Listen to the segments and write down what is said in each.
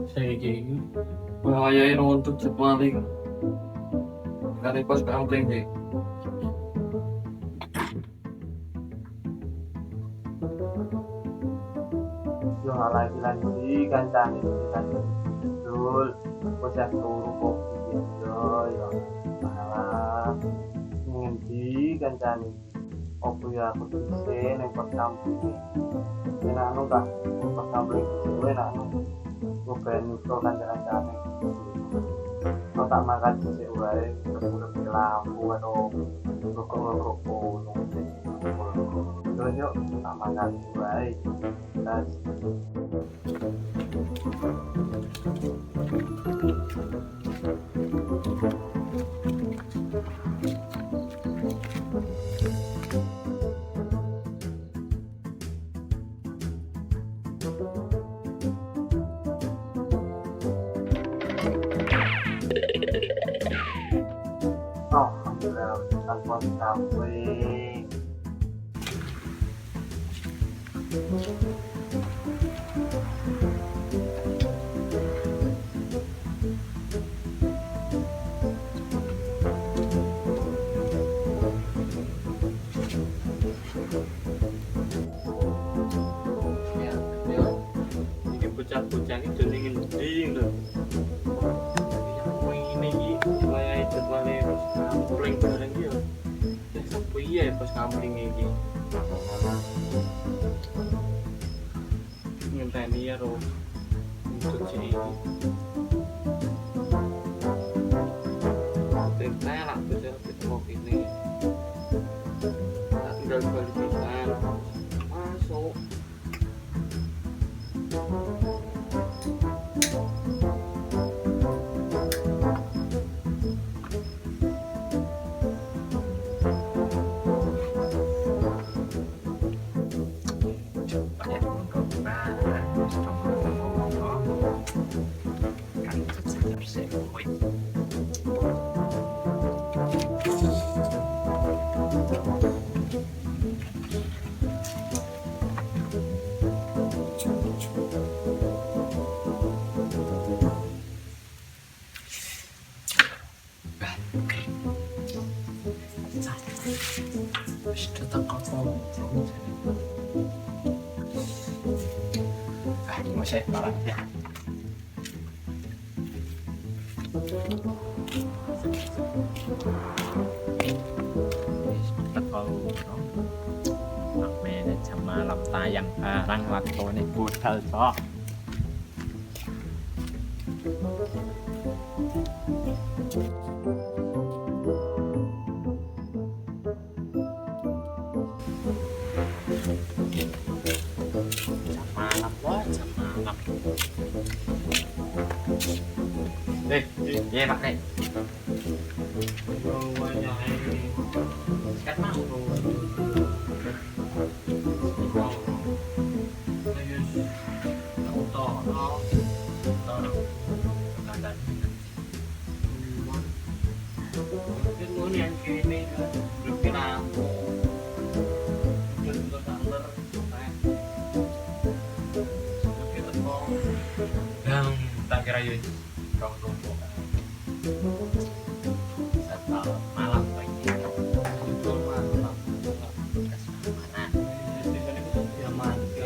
Saiki iki bahayane untuk jet maling. Kali pos kampling iki. Yo lagi kancane kan betul bocah turu kopi yo malah ngendi kancane opo ya aku dhisik ning pos kampung enak anu tak pos kampung dhisik enak anu ngobrol nyusul kancane kok tak makan dhisik wae terus lampu atau rokok-rokok kono terus yuk tak makan wae dan alhamdulillah kan pos kampung Ya, ya. Iki bocah-bocah iki dene ngendi lho. Ini iki wayahe jadwale pos kampling bareng iki yo. Ya sepiye pos kampling iki. Ngenteni ya ro. Untuk si iki. Saya lah bocah ketemu ini. Tak tinggal balik pisan. Masuk. Sudah tangkap ini mau saya parah ya. Kalau jam malam tayang barang lakone budal cok. Malam wah jam malam. Iya Pak Nek. Sekat mau. Yang kini lebih lampu. Tak kira yuk kau tumpuk setelah malam lagi itu malam mana zaman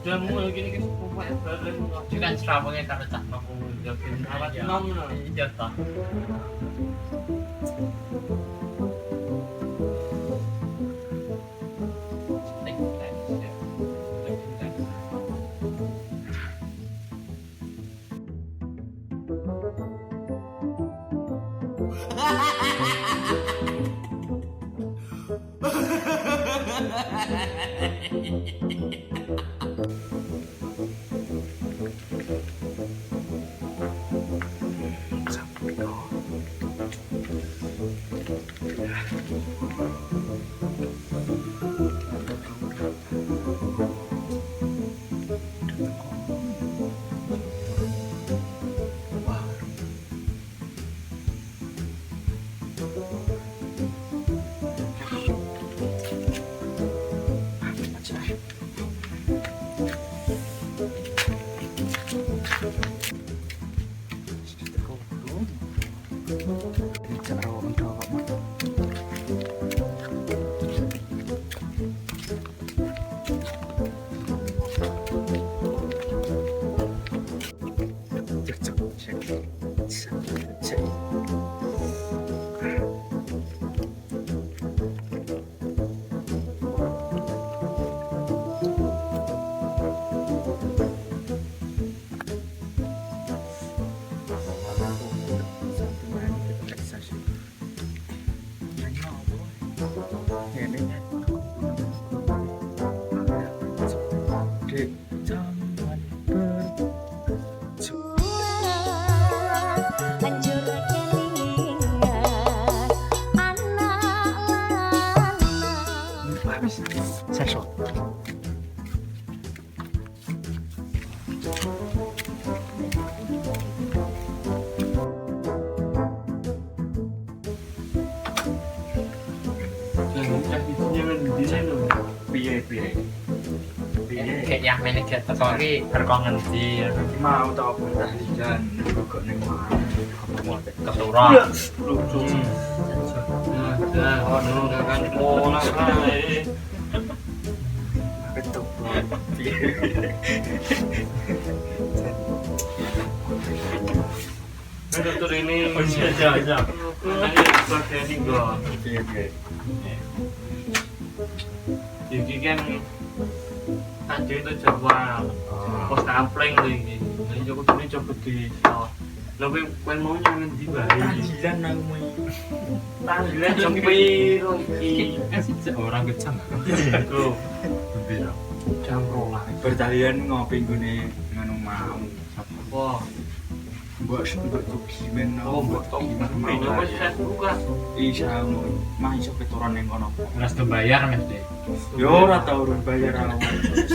Jamu gini kan pokoknya bareng. Juga kan serawangnya kalau tak mau Jamin awak Iya. nom no. Iya toh. Sensor. Piye. Kayak yang manajer teko iki berko ngendi Mau tau apa tahlilan kok ning mau keturun. Nah, ono kan pola kae. ketuk. Dokter ini. Oh iya. Ini bagian tinggal. Piye. Iki kan tadi itu jadwal pos kampling tuh ini. Nah, Joko ini coba di lebih kuen mau nyangen di bayi. Tahlilan nang mui. Tahlilan jam piro iki? Kan orang kecang. Tuh, Biro. jam rolas. Bertahlilan ngopi nggone ngono mau. Wah, Mbok dokumen mbok tok ini wis saya buka. Iya, mah iso keturun ning kono. Terus dibayar mesti. Yo ora tau urun bayar awak.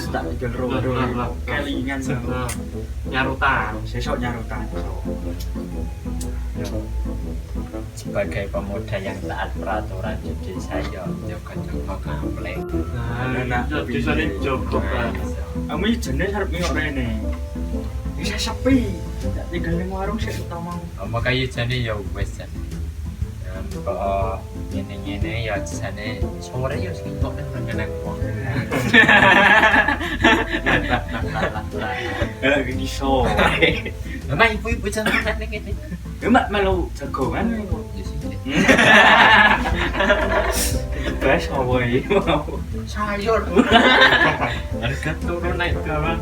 Tak tinggal rodo kelingan sama. Nyarutan. Sesok nyarutan. Sebagai pemuda yang taat peraturan di desa yo jaga kampleng. Nah, di sana Joko kan. Ami jenis arep ngok rene. Bisa sepi. Tak tinggal ning warung sik utama. Makanya jane ya wis jane. Kok ngene ya jane sore ya sing kok nang wong. Iso. Memang ibu-ibu jangan ning ngene. Emak melu jagongan. Ya sing Bes apa iki? sayur. Harga turun naik kawan.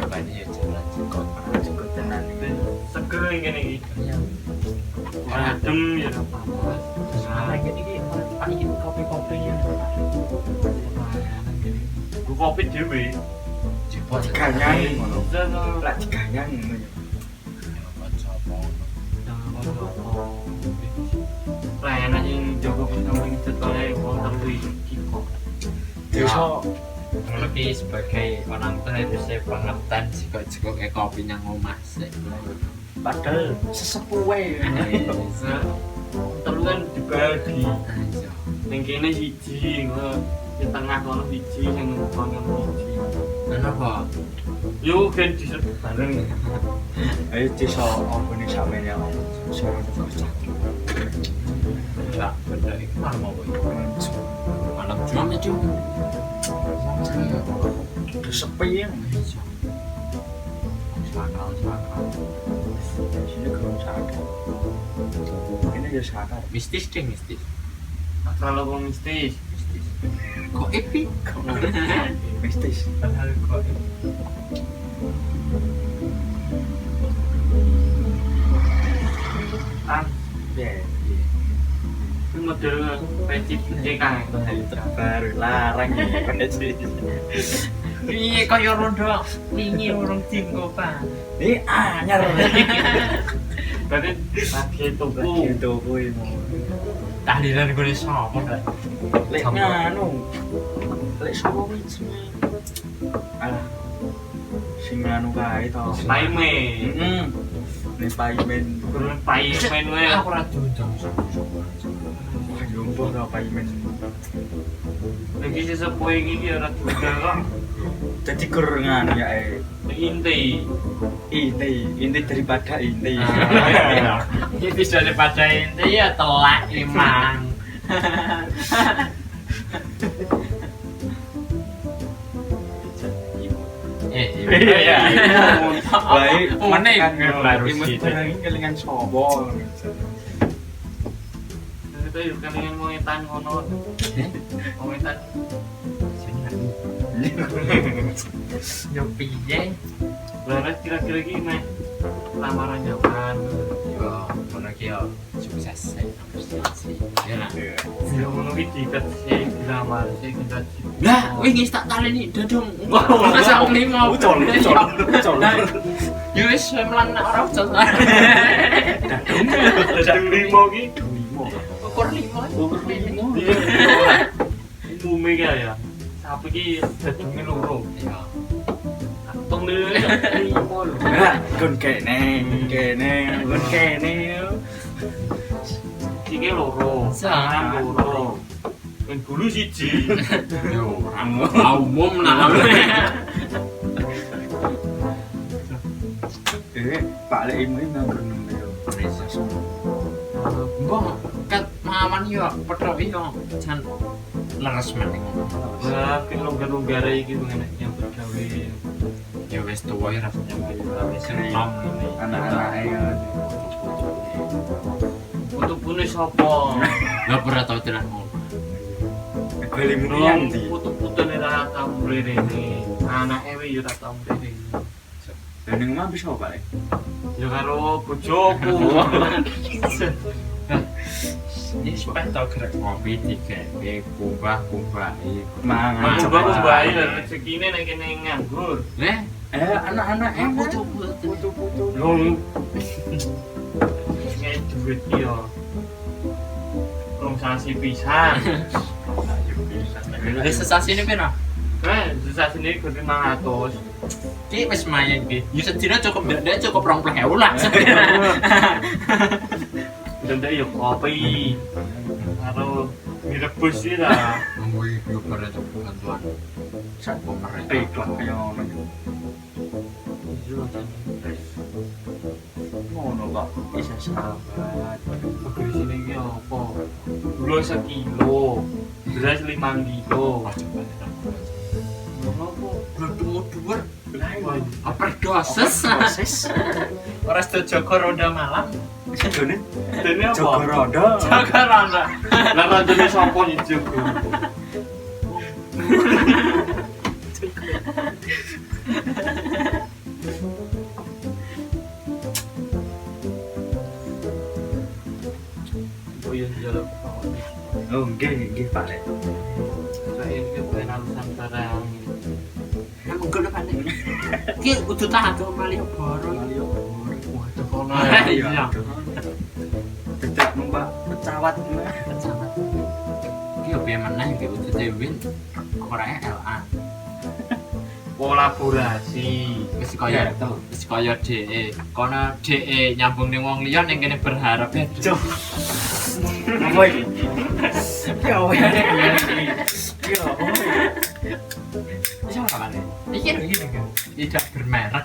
Bani ya jalan cikot. Cukup tenan iki. Seger ngene iki. Ya. Adem ya apa-apa. Lagi iki pakai kopi-kopi ya. Ku kopi dhewe. Jepot Ganyan ngono. Jangan Lak diganyan ngono. layanan yang Joko Kusama jadwalnya wong tapi kiko. Desa lebih sebagai orang tua bisa pengertian jika kopi yang omah sih. padahal sesepuh wae. Nah, telu kan dibagi. Ning kene siji, ngono. Di tengah kono siji, sing kono siji. Kenapa? Yo kan disebut bareng. Ayo desa apa nih sampeyan ya. Suara Enggak, benda itu mau boy. Mana Mama juga. Udah sepi ya. Sakal. Sini belum sadar. Ini ya sadar. Mistis deh, mistis. Terlalu mistis. Kok epic? Mistis. Padahal kok epic. Kan Ya. itu model pecip CK. Baru larang ya kan sih. Iya kaya rondo wingi urung dinggo, Pak. Ini anyar. Berarti lagi tuku. Gitu kuwi mau. Tahlilan gue sapa, Pak? Lek nganu. Lek sapa kuwi jenenge? Alah. Sing nganu kae to. Paime. Heeh. Nek paimen. Kurang paimen wae. Aku ora diundang sapa. Wah, jomblo ora paimen. Lagi sesepuh iki ora juga kok. Jadi kurangan ya Inti. inti daripada inti. Ini bisa daripada inti ya telak emang. Iya. Baik, mana yang baru imut sih? barang kelingan sobo. Itu yuk kalian mau ngetan ngono. Mau ngetan. Yo piye? Lalu kira-kira gini lamaran jawaban. Yo, ngono ki yo sukses sih. Ya lah. Ya ngono iki diket sih lamar sih kita. Lah, wingi tak taleni dodong. Wah, Masa lima. Ucol. Yo wis melan ora ucol. Sedang limo ki. Ukur lima. Iya. Umume ya. Apa ki dadunge loro. Iya. Tong limo lho. Gon kene. Iki loro. Sarang loro. Ben bulu siji. Yo, umum nah. Pak Lek ini nganggur yo. Mbok kat maman yo petrok yo jan leres meneng. Wah, ki longgar-longgar iki ngene yang bergawe. Ya wis tuwa ya rasanya wis enom ini. Anak-anake ya. Putu-pune sapa? Lah ora tau tenan ngono. Golimu yang di. Putu-putune ra tau mrene. Anake wae yo ra tau mrene. Dan yang mah bisa Pak Lek. Ya karo bojoku. Ini sepah tau gerak ngopi dikewe kumbah-kumbah iki. Mangan Coba bae rezekine nek kene nganggur. Leh, anak-anak putu-putu. Lho. Ngene duit ki yo. Rong sasi pisan. Wis sesasine pira? Susah sendiri ke 500. Ki wis mayan ki. Ya sedina cukup ndak cukup 20.000 lah. Dan dia yuk kopi. Karo direbus sih lah. Ngomong yo pada cukup bantuan. Sak pemerintah. iklan kaya ngono. Ngono Pak. Bisa sahabat. Di sini ki apa? Gula 1 kilo, beras 5 kilo. Ngopo? Bertemu dhuwur. Wah, Overdosis. Ora setuju roda malam. Sedone dene apa? Jogorodo. Jaga ronda. Lah randene sapa nyijogo? Oh iya jalan. Oh, nggih Pak Lek. Saya ini kebenaran Nusantara. Aku kudu panik. Ki kudu tahan to Malioboro. Waduh kono Iya. ya. Tidak numpak pesawat. Pesawat. Ki yo piye meneh ki kudu win Korea LA. Kolaborasi. Wis kaya DE. Kono DE nyambung ning wong liya ning kene berharap ya. Apa iki? Ya weh. Ya weh. Bisa kapan ya? Iki lho iki kan. Tidak bermerek.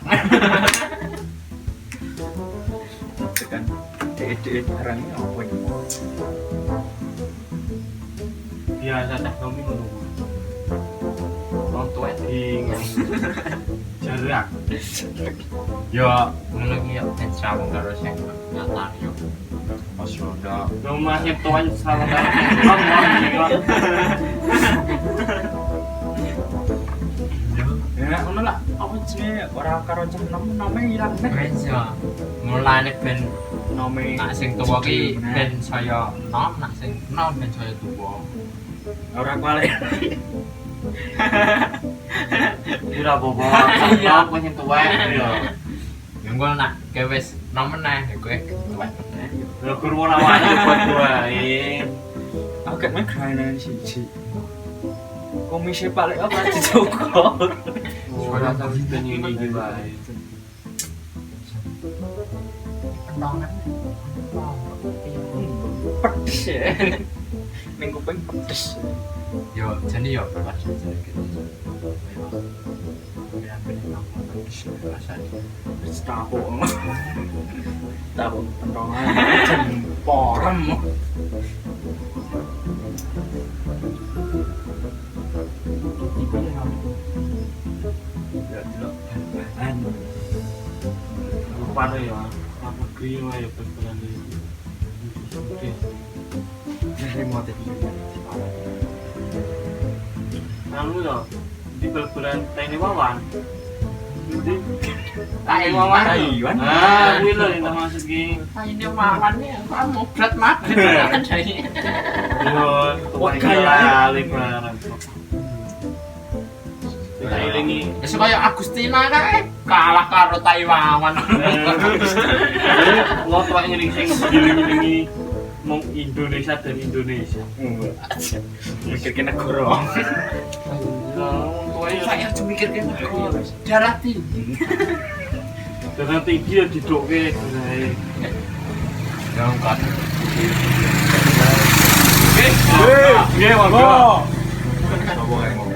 Tekan DE barangnya apa iki? Biasa teknomi menunggu. Wong tuwek di jarak. Yo ngono ki yo nek sawung karo sing nyata yo. Pas roda Rumah tuan sama kan. Ya ngono lah. Apa jenenge ora karo cah nome ilang nek. wis yo. Mulane ben Nome nak sing tuwa ki ben saya nom, nak sing nom ben saya tuwa. ora kuali. Ora apa-apa. Aku sing tuwek yo. Nggol nak kowe wis nom meneh kowe tuwek meneh. Lho guru ora wae buat wae. Aku gak main kerana siji. Komisi paling apa dicukur. Ora tau ben ini iki wae. Pendongan. Pedes ya. Ning kuping pedes. Yo jane yo pas jane gitu. Ya ben rasane. Wis tahu. Tahu pendongan jen porem. Iku ya. Ya delok bahan. Rupane ya. Aku negeri wae bal-balan iki. Remote iki. Anu yo di bal-balan Tani Wawan. Di Taiwan. Taiwan. Ah, kuwi lho yang maksud ki. Ini mawan nih, kamu berat banget kan jadi. Yo, Wah, kaya lebaran. Kita ilingi. Wis kaya Agustina kae kalah karo Taiwan. Lo tuh ngiling sing ngiling-ngilingi mong Indonesia dan Indonesia. Mikirke negara. Saya cuma mikirkan darah tinggi. Darah tinggi ya didokke guys. Ya kan. Nggih, monggo. Apa kae ngomong?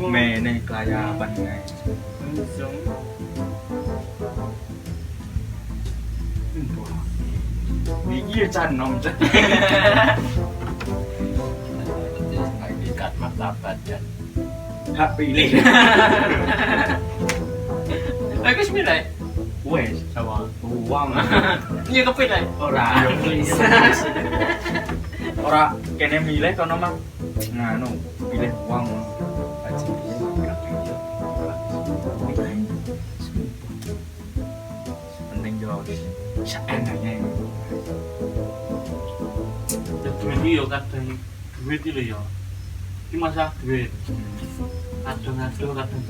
Mene kelayapan kae. Iki ya canom. Hakikat martabat dan Hak pilih. lagi sembilan. Wes, Sama. uang. Iya kepilih. Ora. Ora kene milih kono mah nganu pilih uang. Aji. Penting jawab. Saenaknya. Duit iki yo kadang duit iki lho yo. Iki masalah duit. Kadang-kadang kadang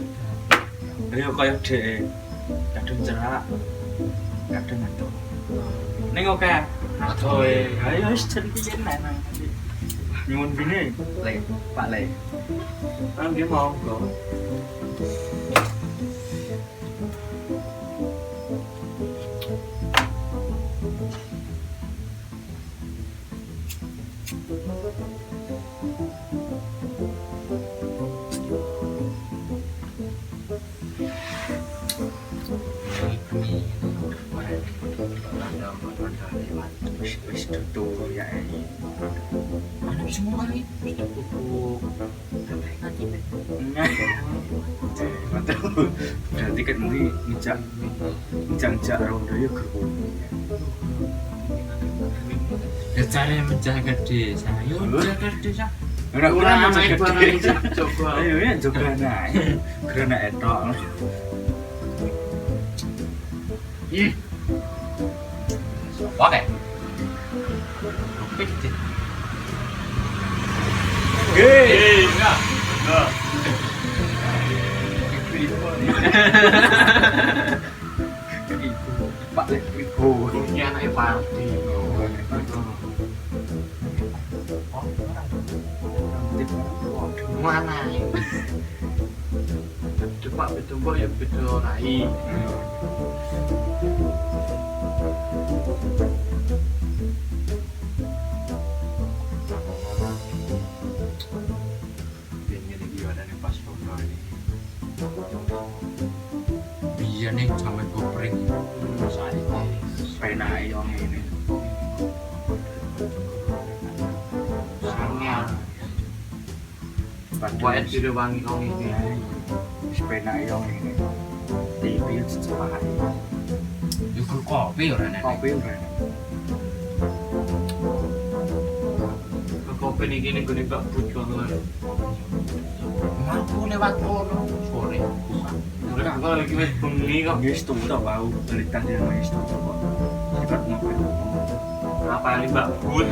Ayo kaya dhek. Kadung cerak. Kadung adoh. Ning oke. adoe. Ayo wis jen piye nek nang. Nyuwun bine, Le, Pak Le. Kan dia mau kok. Wis tutu ya ini. Mana semua ini? Kuku Betul. Berarti kan ini ngejak ronda ya gerbu. Ya cara menjaga desa. Yo menjaga desa. Ora kurang menjaga desa. coba. Ayo ya juga naik. Gerana etok. Oke. Oke. Hei, enggak. Pak Le Iku. Ini anaknya Parti. Mana ini? Cepat betul ya betul rai. Iya nih sampai kupring. Pena yang ini. Sangat. Buat video wangi kau ini. sepeda yang ini TV secepat Iku kopi ora nek. kopi udah Kopi nih gini gue nggak butuh banget. Mampu lewat kono sore. Udah gue lagi wes bengi kok. guys tuh udah bau berikan dia guys tuh coba cepat ngopi Apa nih mbak Bud?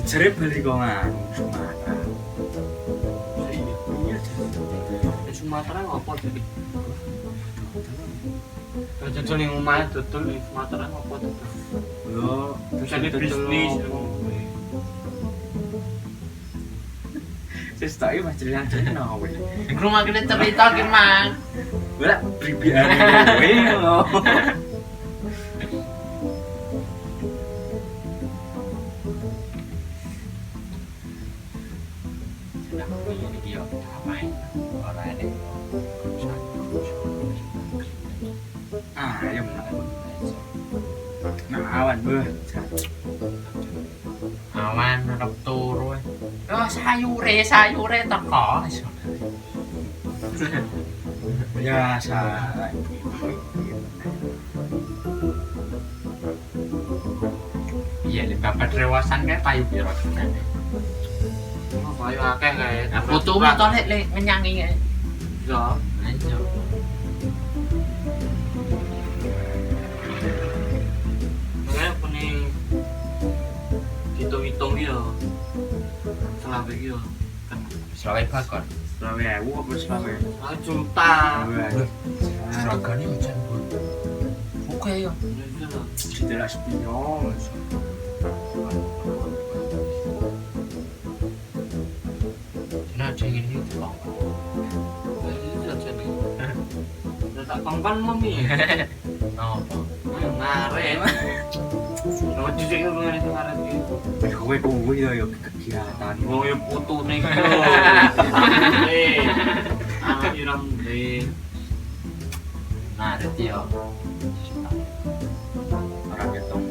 cerip beli gongan Sumatera iya Di Sumatera apa jadi? Kerja di rumah tutul di Sumatera apa tuh? lo Bisa di bisnis. saya tahu mas cerita no Di rumah kita cerita gimana? udah pribadi gue lo Sudah punya iki yo main. Ora ada. ayam nah awan beuh Awan rep turu. Oh sayure teko. biasa Iya, di babat rewasan kayak payu piro jane. Apa ya akeh kayak. Fotomu to lek ngenyangi kae. Ya. Ayo. Kayak pening hitung-hitung ya. Selama ya. Kan Selawe bakon. selawe ewu apa selawe 1 juta. Seragane hujan bun. Oke yo. tidak spion Nah, dingin itu bang. Udah tak kongkon mami. Apa? Ngaret. Nama cuci itu mengenai itu ngaret itu. kowe ya kegiatan Wong ya putu nih. Anak irang deh. Nah, itu yo. orang ketong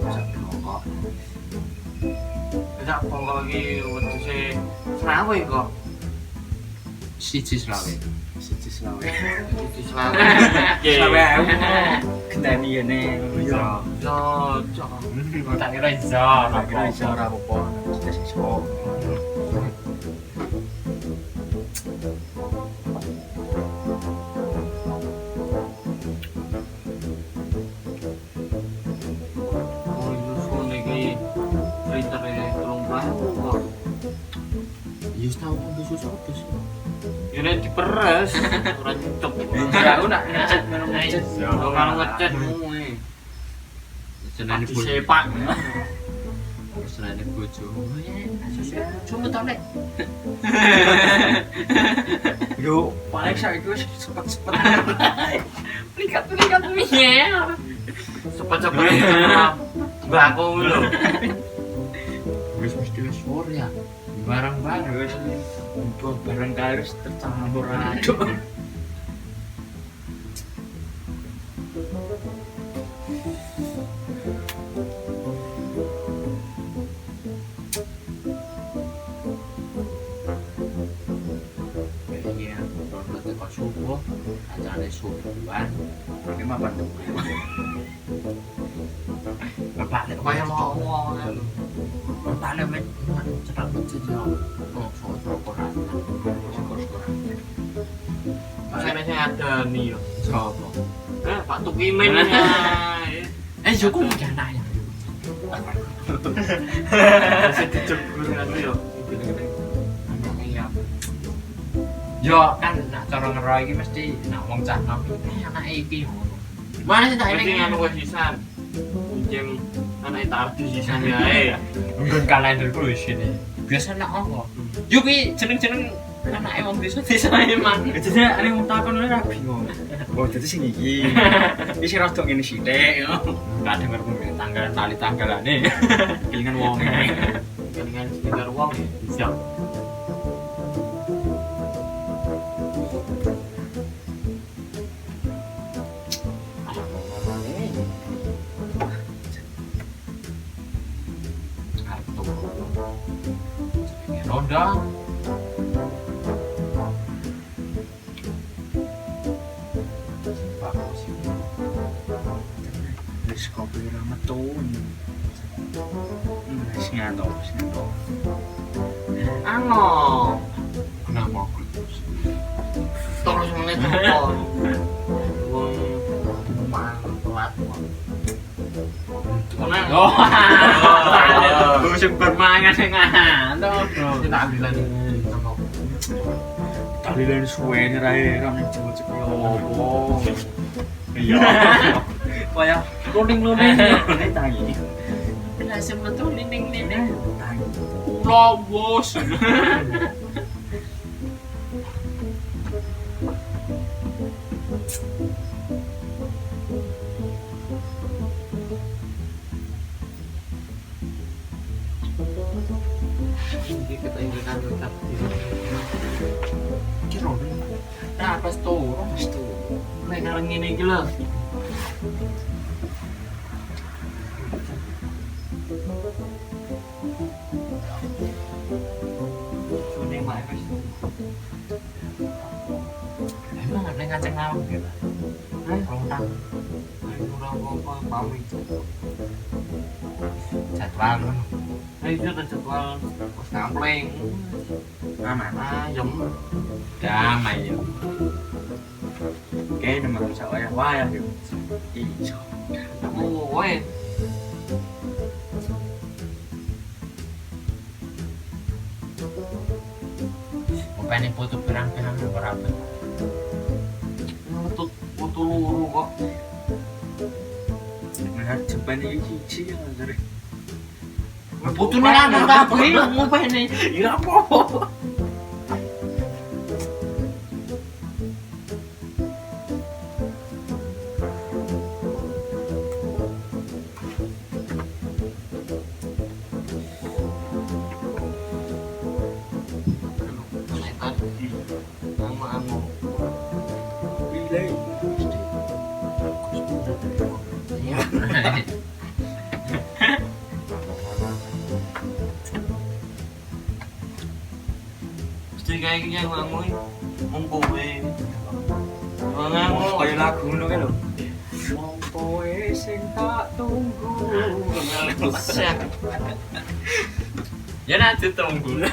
sampai ngokok Tidak pokok lagi waktu saya Serawe kok. Siji selawe. siji selawe Cuci Serawe. selawe ewu genteni ngene yo Cocok. Tak kira iso. kira iso ora apa-apa wis iso Oh itu lagi printer ya tolong kok. Yus tahu kan bisa satu sih. Ini diperes. Orang nyucuk. aku nak ngecat ngono ngecat Kalau nggak ngecat mue. Senane Mati bul. sepak. Senane bojo. Cuma tau nek. yo paling saiki wis sepet-sepet Lihat miel. Cepat-cepat. Mbak aku lho. Wis mesti wis sore ya. Barang-barang. wis barang kali wis tercampur aduk Iya, kalau teko subuh, acarane subuhan. pakai mapan tuh Bapak lek Kayak mau. Bapak lek men cetak masjid yo. Oh, syukur-syukuran. syukur-syukur Saya ada nih yo. Sopo? Pak Tukimen ya. Syukur iki anaknya. Masih dijegur kan yo. Anaknya. Yo kan nak cara ngero iki mesti nak wong cah nom anake iki ngono. Mana sih tak Mesti ini? nganu wis sisan. Jem anak itu artis sisan ya. Nggon kalender ku wis ini. Biasa nak apa? Yo ki jeneng-jeneng anake wong desa emang. jadi ada yang takon ora bingung oh jadi sing iki iki rada ngene sithik Enggak denger mungkin tanggalan tali tanggalane. kelingan wong Dengan sekitar uang ya. Bisa. metu. Roda. Bagus sih. Wis kopi ra metu. Wis ngantuk. Ano. Kenapa aku? Terus menit telepon. Wong mangan telat. Menang. Oh. Sing bermangan sing ngantuk. Kita ambilan ini sama. Talilan suwe ni rae ram jebul yo opo. Iya. Kaya luning-luning ngene tangi. Langsung metu lining-lining. Tangi. Ulah bos. Ini kita ingin tetap di Kira nah pas tuh, Nek ngareng ngene iki lho. Sudah mak wis. emang ada ngaceng lawan gitu. Rontang. Ayo ora apa-apa pamit. Jadwal kan. Ayo kita jadwal pos kampling. Aman. Ayam. Damai ya. Kayaknya nomor bisa wayah yuk. Ijo. Woi. Upane foto pirang-pirang berapa? Nutut foto luru kok. Nah, cepat ini cici yang dari. Putune kan kabeh ngopene. Ya apa? Sama anu. Bilai. Mesti kayak gini yang ngomong mengkowe. Oh, Ngomong kayak lagu ngono kan lho. Wong kowe sing tak tunggu. Siap. Ya nanti tunggu.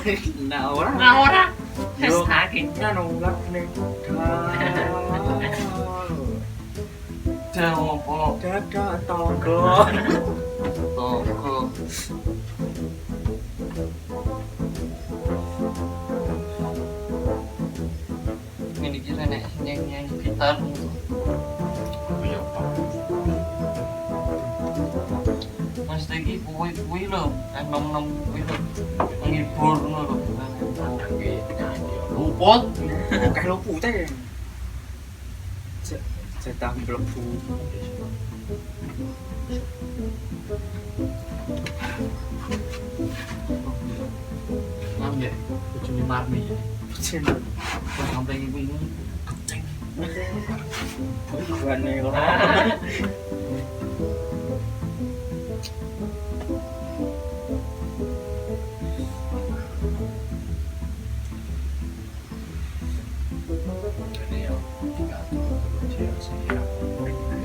Nah, ora. Nah ora. Yo. Sakit. Nunggak ning Jauh apa? dada tonggo. Toko. Ini kira nek nyanyi gitar. Mas iki kuwi lho, nom-nom kuwi lho. Menghibur ngono lho. Luput. Kayak lo putih. Cetak mlebu. Ngambil bojone Marni. Cen. Pas sampai iku ini. Buane ora.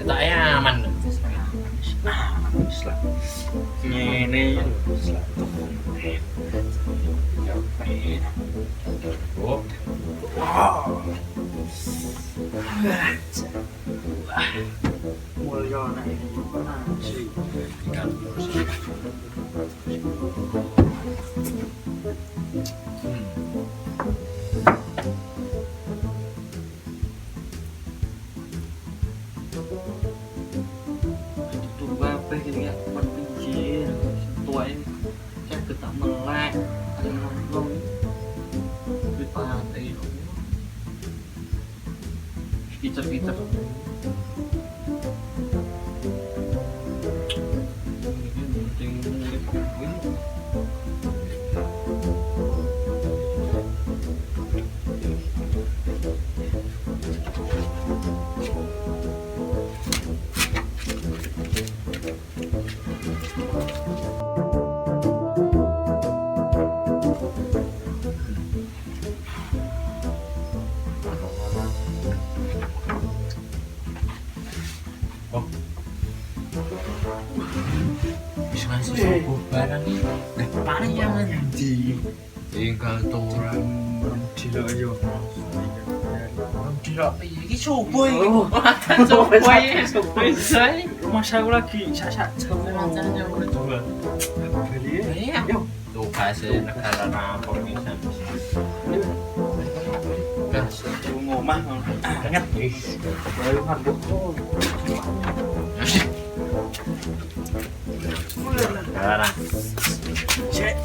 Tak aman. Wis lah. Ngene wis lah. Oh, Mulya nek iki nasi. tinggal terus. Itu kabeh iki ya pinggir. Tua ini saya ketak melek. Nongkrong. Di pantai. Picer-picer. Mana yang di tinggal turun Dilo yo. tidak ini soboy soboy saya Rumah saya lagi sasak rasanya udah tua beli. iya tuh kasih negara rampok nih gas Ngomah banget. Baru harga sekarang Cek.